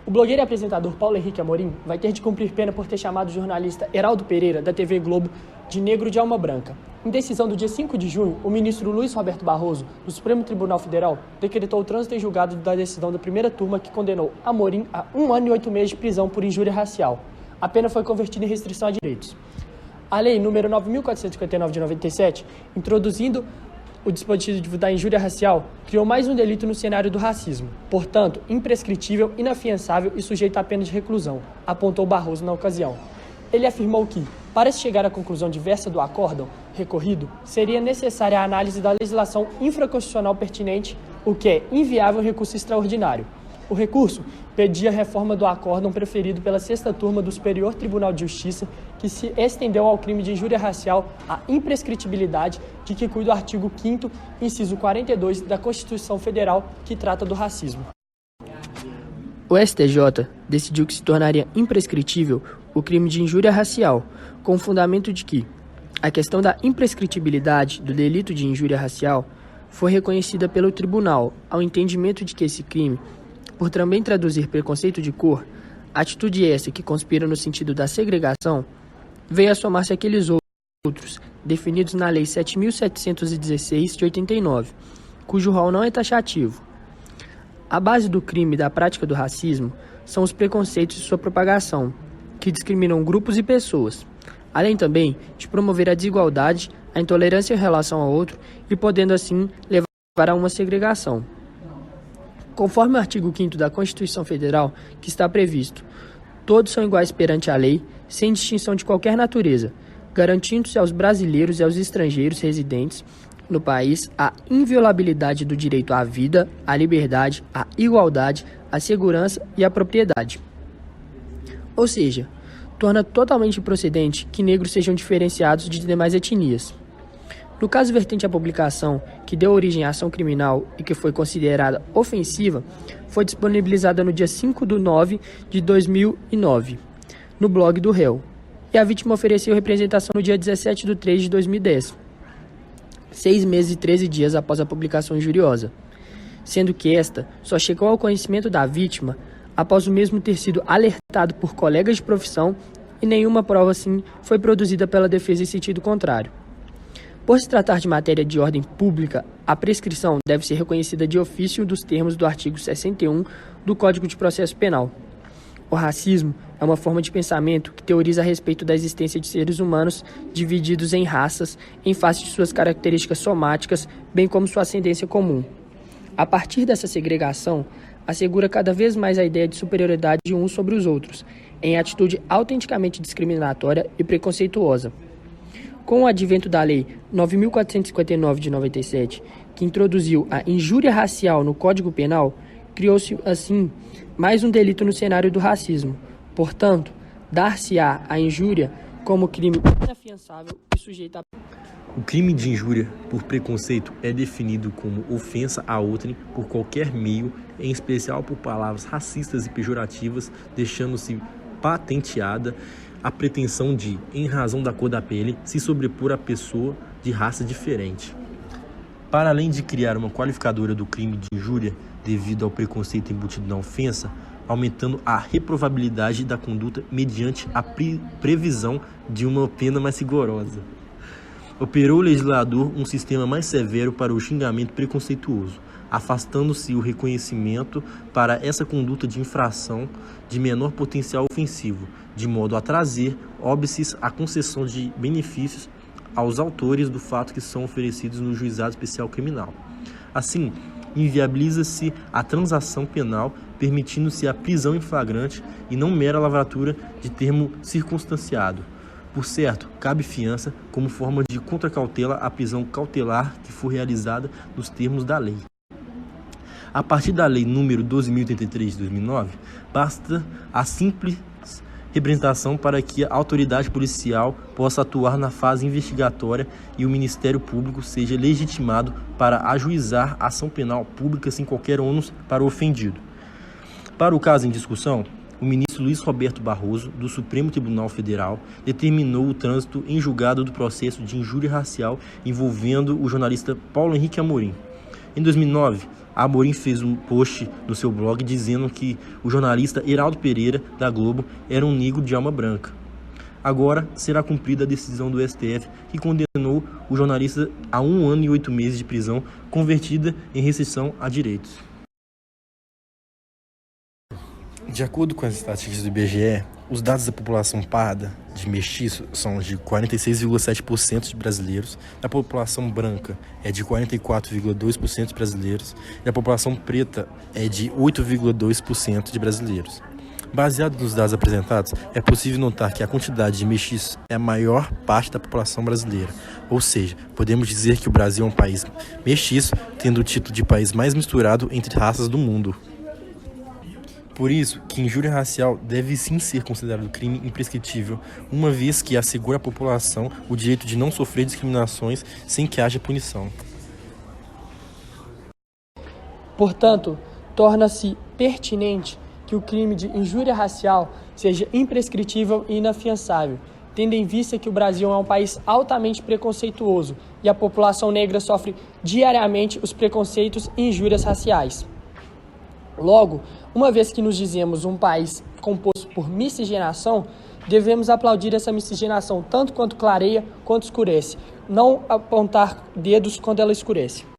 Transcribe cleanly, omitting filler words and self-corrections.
O blogueiro e apresentador Paulo Henrique Amorim vai ter de cumprir pena por ter chamado o jornalista Heraldo Pereira, da TV Globo, de negro de alma branca. Em decisão do dia 5 de junho, o ministro Luiz Roberto Barroso, do Supremo Tribunal Federal, decretou o trânsito em julgado da decisão da primeira turma que condenou Amorim a 1 ano e 8 meses de prisão por injúria racial. A pena foi convertida em restrição a direitos. A Lei nº 9.459 de 97, introduzindo o dispositivo da injúria racial, criou mais um delito no cenário do racismo, portanto, imprescritível, inafiançável e sujeito à pena de reclusão, apontou Barroso na ocasião. Ele afirmou que, para se chegar à conclusão diversa do acórdão recorrido, seria necessária a análise da legislação infraconstitucional pertinente, o que é inviável recurso extraordinário. O recurso pedia a reforma do acórdão preferido pela 6ª turma do Superior Tribunal de Justiça, que se estendeu ao crime de injúria racial a imprescritibilidade de que cuida o artigo 5º, inciso 42 da Constituição Federal, que trata do racismo. O STJ decidiu que se tornaria imprescritível o crime de injúria racial, com o fundamento de que a questão da imprescritibilidade do delito de injúria racial foi reconhecida pelo tribunal ao entendimento de que esse crime, por também traduzir preconceito de cor, atitude essa que conspira no sentido da segregação, veio a somar-se àqueles outros definidos na Lei 7.716 de 89, cujo rol não é taxativo. A base do crime e da prática do racismo são os preconceitos e sua propagação, que discriminam grupos e pessoas, além também de promover a desigualdade, a intolerância em relação ao outro e podendo assim levar a uma segregação. Conforme o artigo 5º da Constituição Federal, que está previsto, todos são iguais perante a lei, sem distinção de qualquer natureza, garantindo-se aos brasileiros e aos estrangeiros residentes no país a inviolabilidade do direito à vida, à liberdade, à igualdade, à segurança e à propriedade. Ou seja, torna totalmente improcedente que negros sejam diferenciados de demais etnias. No caso vertente à publicação, que deu origem à ação criminal e que foi considerada ofensiva, foi disponibilizada no dia 5/9/2009, no blog do réu, e a vítima ofereceu representação no dia 17/3/2010, 6 meses e 13 dias após a publicação injuriosa, sendo que esta só chegou ao conhecimento da vítima após o mesmo ter sido alertado por colegas de profissão e nenhuma prova assim foi produzida pela defesa em sentido contrário. Por se tratar de matéria de ordem pública, a prescrição deve ser reconhecida de ofício dos termos do artigo 61 do Código de Processo Penal. O racismo é uma forma de pensamento que teoriza a respeito da existência de seres humanos divididos em raças, em face de suas características somáticas, bem como sua ascendência comum. A partir dessa segregação, assegura cada vez mais a ideia de superioridade de uns sobre os outros, em atitude autenticamente discriminatória e preconceituosa. Com o advento da Lei 9.459 de 97, que introduziu a injúria racial no Código Penal, criou-se, assim, mais um delito no cenário do racismo. Portanto, dar-se-á a injúria como crime inafiançável e sujeito a... O crime de injúria por preconceito é definido como ofensa a outrem por qualquer meio, em especial por palavras racistas e pejorativas, deixando-se patenteada a pretensão de, em razão da cor da pele, se sobrepor à pessoa de raça diferente. Para além de criar uma qualificadora do crime de injúria devido ao preconceito embutido na ofensa, aumentando a reprovabilidade da conduta mediante a previsão de uma pena mais rigorosa. Operou o legislador um sistema mais severo para o xingamento preconceituoso, afastando-se o reconhecimento para essa conduta de infração de menor potencial ofensivo, de modo a trazer óbices à concessão de benefícios aos autores do fato que são oferecidos no juizado especial criminal. Assim, inviabiliza-se a transação penal, permitindo-se a prisão em flagrante e não mera lavratura de termo circunstanciado. Por certo, cabe fiança como forma de contracautela à prisão cautelar que for realizada nos termos da lei. A partir da Lei nº 12.083 de 2009, basta a simples representação para que a autoridade policial possa atuar na fase investigatória e o Ministério Público seja legitimado para ajuizar a ação penal pública sem qualquer ônus para o ofendido. Para o caso em discussão, o ministro Luiz Roberto Barroso, do Supremo Tribunal Federal, determinou o trânsito em julgado do processo de injúria racial envolvendo o jornalista Paulo Henrique Amorim, Em 2009, a Amorim fez um post no seu blog dizendo que o jornalista Heraldo Pereira, da Globo, era um negro de alma branca. Agora será cumprida a decisão do STF, que condenou o jornalista a 1 ano e 8 meses de prisão, convertida em restrição a direitos. De acordo com as estatísticas do IBGE, os dados da população parda de mestiço são de 46,7% de brasileiros, a população branca é de 44,2% de brasileiros e a população preta é de 8,2% de brasileiros. Baseado nos dados apresentados, é possível notar que a quantidade de mestiços é a maior parte da população brasileira, ou seja, podemos dizer que o Brasil é um país mestiço, tendo o título de país mais misturado entre raças do mundo. Por isso, que injúria racial deve sim ser considerado crime imprescritível, uma vez que assegura à população o direito de não sofrer discriminações sem que haja punição. Portanto, torna-se pertinente que o crime de injúria racial seja imprescritível e inafiançável, tendo em vista que o Brasil é um país altamente preconceituoso e a população negra sofre diariamente os preconceitos e injúrias raciais. Logo, uma vez que nos dizemos um país composto por miscigenação, devemos aplaudir essa miscigenação tanto quanto clareia quanto escurece, não apontar dedos quando ela escurece.